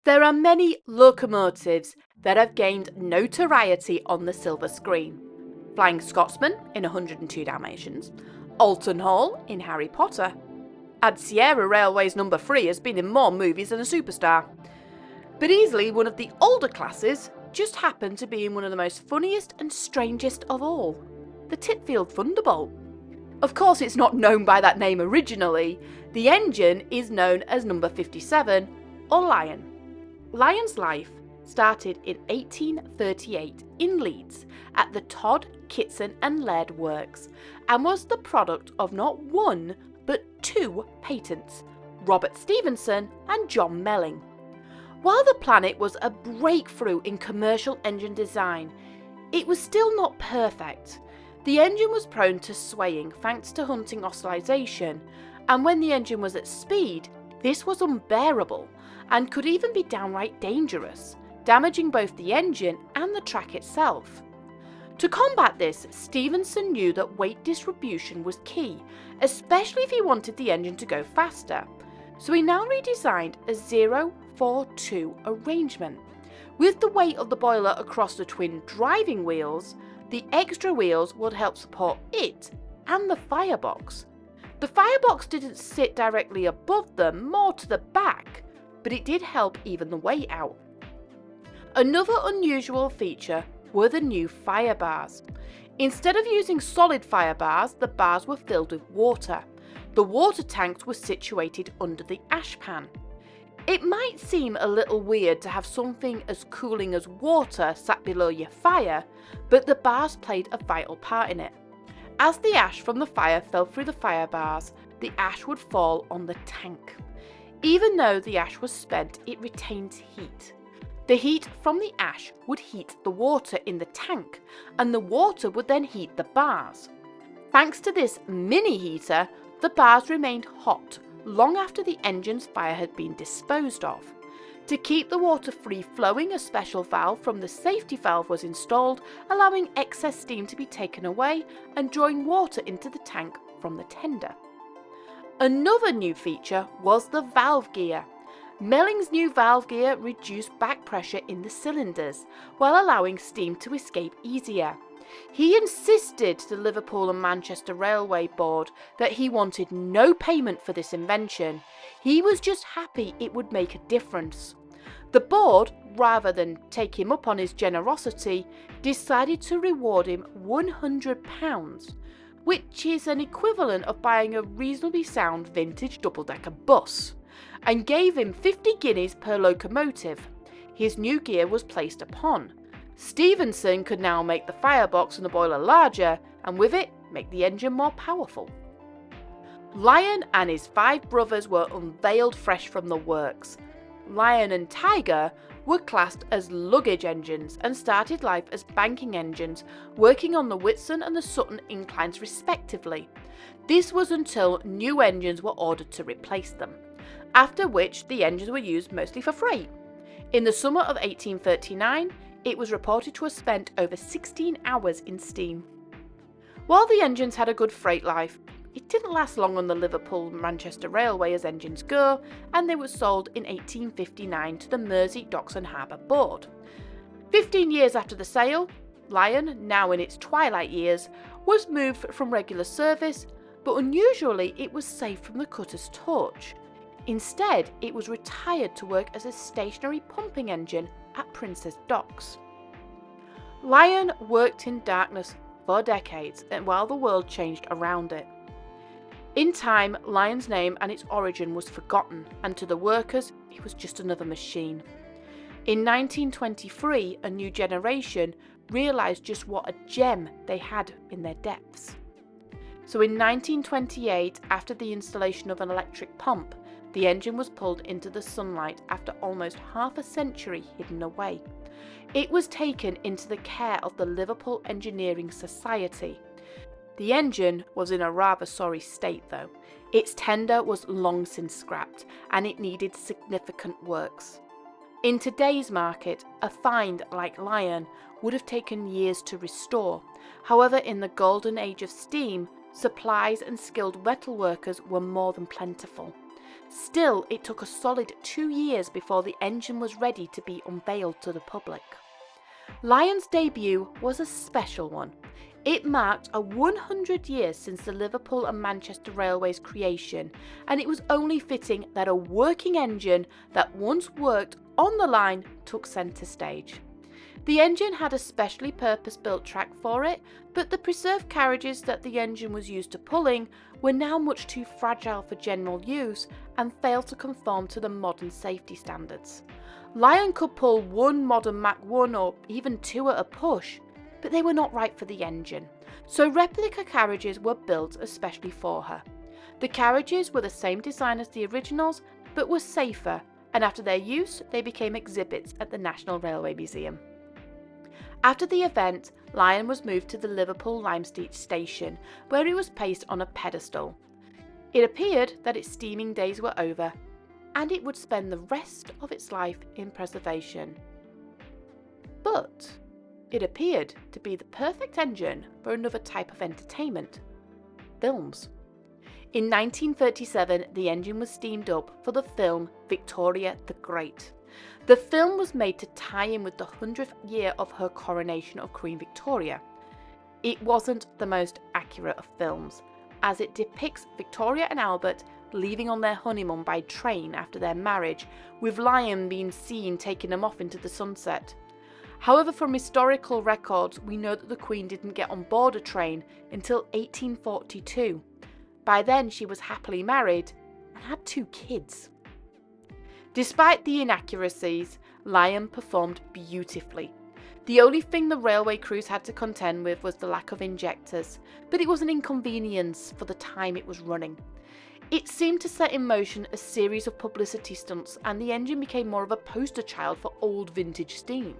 There are many locomotives that have gained notoriety on the silver screen. Flying Scotsman in 102 Dalmatians, Alton Hall in Harry Potter. Add Sierra Railway's number 3 has been in more movies than a superstar. But easily one of the older classes just happened to be in one of the most funniest and strangest of all, the Titfield Thunderbolt. Of course it's not known by that name originally, the engine is known as number 57 or Lion. Lion's life started in 1838 in Leeds at the Todd, Kitson and Laird Works and was the product of not one but two patents, Robert Stephenson and John Melling. While the Planet was a breakthrough in commercial engine design, it was still not perfect. The engine was prone to swaying thanks to hunting oscillation, and when the engine was at speed, this was unbearable and could even be downright dangerous, damaging both the engine and the track itself. To combat this, Stephenson knew that weight distribution was key, especially if he wanted the engine to go faster. So he now redesigned a 0-4-2 arrangement. With the weight of the boiler across the twin driving wheels, the extra wheels would help support it and the firebox. The firebox didn't sit directly above them, more to the back, but it did help even the weight out. Another unusual feature were the new fire bars. Instead of using solid fire bars, the bars were filled with water. The water tanks were situated under the ash pan. It might seem a little weird to have something as cooling as water sat below your fire, but the bars played a vital part in it. As the ash from the fire fell through the fire bars, the ash would fall on the tank. Even though the ash was spent, it retained heat. The heat from the ash would heat the water in the tank, and the water would then heat the bars. Thanks to this mini heater, the bars remained hot long after the engine's fire had been disposed of. To keep the water free flowing, a special valve from the safety valve was installed, allowing excess steam to be taken away and drawing water into the tank from the tender. Another new feature was the valve gear. Melling's new valve gear reduced back pressure in the cylinders, while allowing steam to escape easier. He insisted to the Liverpool and Manchester Railway Board that he wanted no payment for this invention. He was just happy it would make a difference. The board, rather than take him up on his generosity, decided to reward him £100, which is an equivalent of buying a reasonably sound vintage double-decker bus, and gave him 50 guineas per locomotive. His new gear was placed upon. Stephenson could now make the firebox and the boiler larger, and with it, make the engine more powerful. Lion and his 5 brothers were unveiled fresh from the works. Lion and Tiger were classed as luggage engines and started life as banking engines, working on the Whitsun and the Sutton inclines respectively. This was until new engines were ordered to replace them, after which the engines were used mostly for freight. In the summer of 1839, it was reported to have spent over 16 hours in steam. While the engines had a good freight life, it didn't last long on the Liverpool-Manchester Railway as engines go, and they were sold in 1859 to the Mersey Docks and Harbour Board. 15 years after the sale, Lion, now in its twilight years, was moved from regular service, but unusually it was saved from the cutter's torch. Instead, it was retired to work as a stationary pumping engine at Princess Docks. Lion worked in darkness for decades and while the world changed around it. In time, Lion's name and its origin was forgotten, and to the workers, it was just another machine. In 1923, a new generation realised just what a gem they had in their depths. So in 1928, after the installation of an electric pump, the engine was pulled into the sunlight after almost half a century hidden away. It was taken into the care of the Liverpool Engineering Society. The engine was in a rather sorry state though. Its tender was long since scrapped and it needed significant works. In today's market, a find like Lion would have taken years to restore. However, in the golden age of steam, supplies and skilled metal workers were more than plentiful. Still, it took a solid 2 years before the engine was ready to be unveiled to the public. Lion's debut was a special one. It marked 100 years since the Liverpool and Manchester Railway's creation, and it was only fitting that a working engine that once worked on the line took centre stage. The engine had a specially purpose-built track for it, but the preserved carriages that the engine was used to pulling were now much too fragile for general use and failed to conform to the modern safety standards. Lion could pull one modern Mach 1 or even 2 at a push, but they were not right for the engine, so replica carriages were built especially for her. The carriages were the same design as the originals, but were safer, and after their use, they became exhibits at the National Railway Museum. After the event, Lion was moved to the Liverpool Lime Street station, where it was placed on a pedestal. It appeared that its steaming days were over, and it would spend the rest of its life in preservation. But it appeared to be the perfect engine for another type of entertainment: films. In 1937, the engine was steamed up for the film Victoria the Great. The film was made to tie in with the 100th year of her coronation of Queen Victoria. It wasn't the most accurate of films, as it depicts Victoria and Albert leaving on their honeymoon by train after their marriage, with Lion being seen taking them off into the sunset. However, from historical records, we know that the Queen didn't get on board a train until 1842. By then, she was happily married and had 2 kids. Despite the inaccuracies, Lion performed beautifully. The only thing the railway crews had to contend with was the lack of injectors, but it was an inconvenience for the time it was running. It seemed to set in motion a series of publicity stunts, and the engine became more of a poster child for old vintage steam.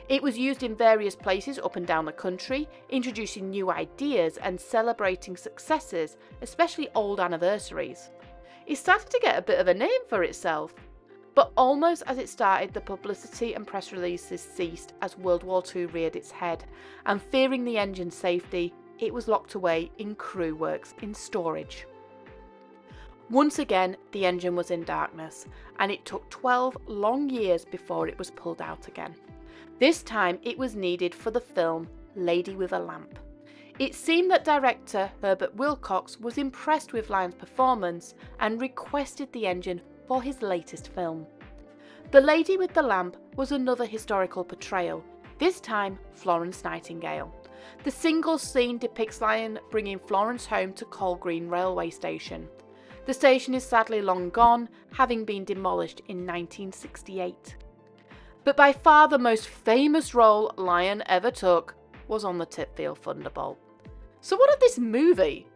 It was used in various places up and down the country, introducing new ideas and celebrating successes, especially old anniversaries. It started to get a bit of a name for itself. But almost as it started, the publicity and press releases ceased as World War II reared its head, and fearing the engine's safety, it was locked away in crew works in storage. Once again, the engine was in darkness, and it took 12 long years before it was pulled out again. This time it was needed for the film Lady with a Lamp. It seemed that director Herbert Wilcox was impressed with Lion's performance and requested the engine for his latest film. The Lady with the Lamp was another historical portrayal, this time Florence Nightingale. The single scene depicts Lion bringing Florence home to Coal Green Railway Station. The station is sadly long gone, having been demolished in 1968. But by far the most famous role Lion ever took was on the Titfield Thunderbolt. So what of this movie?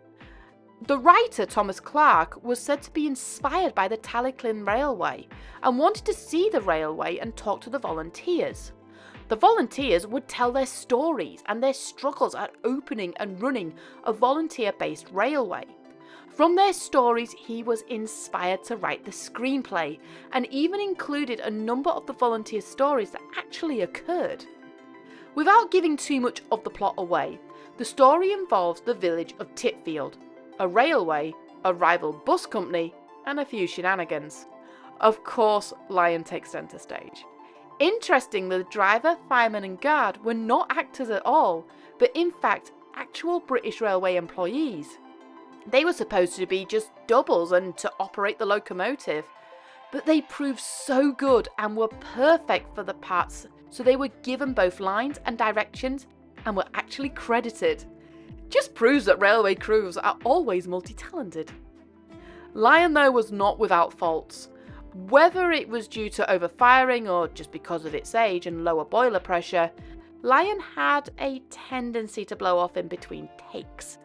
The writer, Thomas Clark, was said to be inspired by the Tallyclin Railway and wanted to see the railway and talk to the volunteers. The volunteers would tell their stories and their struggles at opening and running a volunteer-based railway. From their stories, he was inspired to write the screenplay and even included a number of the volunteer stories that actually occurred. Without giving too much of the plot away, the story involves the village of Titfield, a railway, a rival bus company, and a few shenanigans. Of course, Lion takes centre stage. Interestingly, the driver, fireman and guard were not actors at all, but in fact actual British Railway employees. They were supposed to be just doubles and to operate the locomotive, but they proved so good and were perfect for the parts, so they were given both lines and directions and were actually credited. Just proves that railway crews are always multi-talented. Lion, though, was not without faults. Whether it was due to overfiring or just because of its age and lower boiler pressure, Lion had a tendency to blow off in between takes.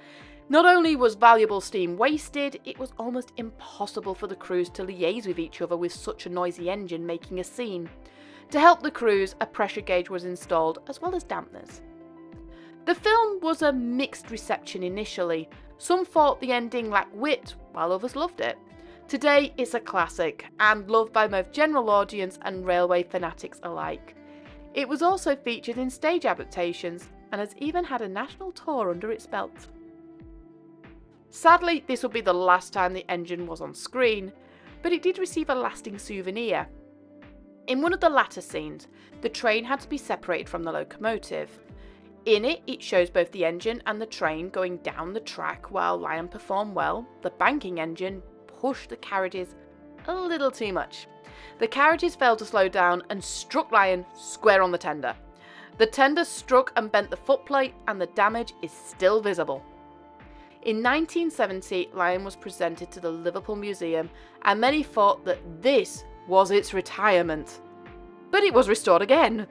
Not only was valuable steam wasted, it was almost impossible for the crews to liaise with each other with such a noisy engine making a scene. To help the crews, a pressure gauge was installed as well as dampeners. The film was a mixed reception initially. Some thought the ending lacked wit, while others loved it. Today, it's a classic, and loved by both general audience and railway fanatics alike. It was also featured in stage adaptations, and has even had a national tour under its belt. Sadly, this will be the last time the engine was on screen, but it did receive a lasting souvenir. In one of the latter scenes, the train had to be separated from the locomotive. In it, it shows both the engine and the train going down the track while Lion performed well. The banking engine pushed the carriages a little too much. The carriages failed to slow down and struck Lion square on the tender. The tender struck and bent the footplate, and the damage is still visible. In 1970, Lion was presented to the Liverpool Museum, and many thought that this was its retirement. But it was restored again,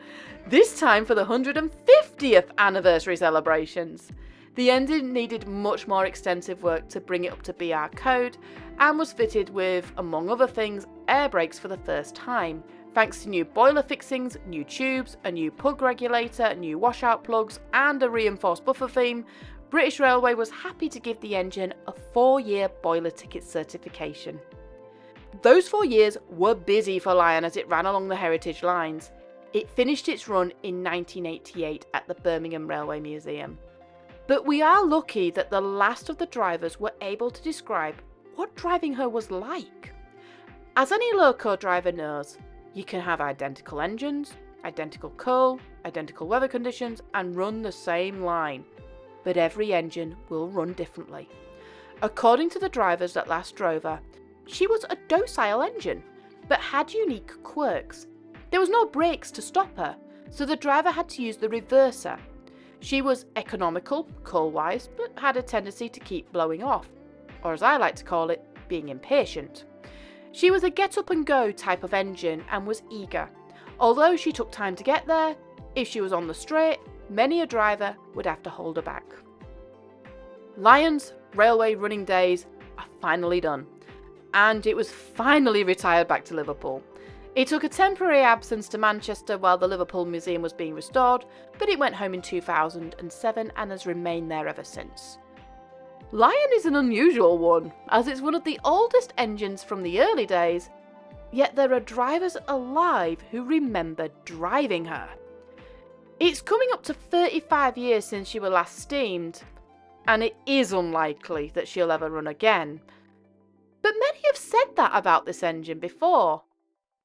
this time for the 150th anniversary celebrations. The engine needed much more extensive work to bring it up to BR code, and was fitted with, among other things, air brakes for the first time. Thanks to new boiler fixings, new tubes, a new plug regulator, new washout plugs, and a reinforced buffer theme, British Railway was happy to give the engine a 4-year boiler ticket certification. Those 4 years were busy for Lion as it ran along the heritage lines. It finished its run in 1988 at the Birmingham Railway Museum. But we are lucky that the last of the drivers were able to describe what driving her was like. As any loco driver knows, you can have identical engines, identical coal, identical weather conditions, and run the same line. But every engine will run differently. According to the drivers that last drove her, she was a docile engine, but had unique quirks. There was no brakes to stop her, so the driver had to use the reverser. She was economical, coal-wise, but had a tendency to keep blowing off, or as I like to call it, being impatient. She was a get-up-and-go type of engine and was eager. Although she took time to get there, if she was on the straight, many a driver would have to hold her back. Lion's railway running days are finally done, and it was finally retired back to Liverpool. It took a temporary absence to Manchester while the Liverpool Museum was being restored, but it went home in 2007 and has remained there ever since. Lion is an unusual one, as it's one of the oldest engines from the early days, yet there are drivers alive who remember driving her. It's coming up to 35 years since she was last steamed, and it is unlikely that she'll ever run again. But many have said that about this engine before,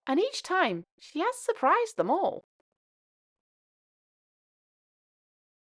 and each time she has surprised them all.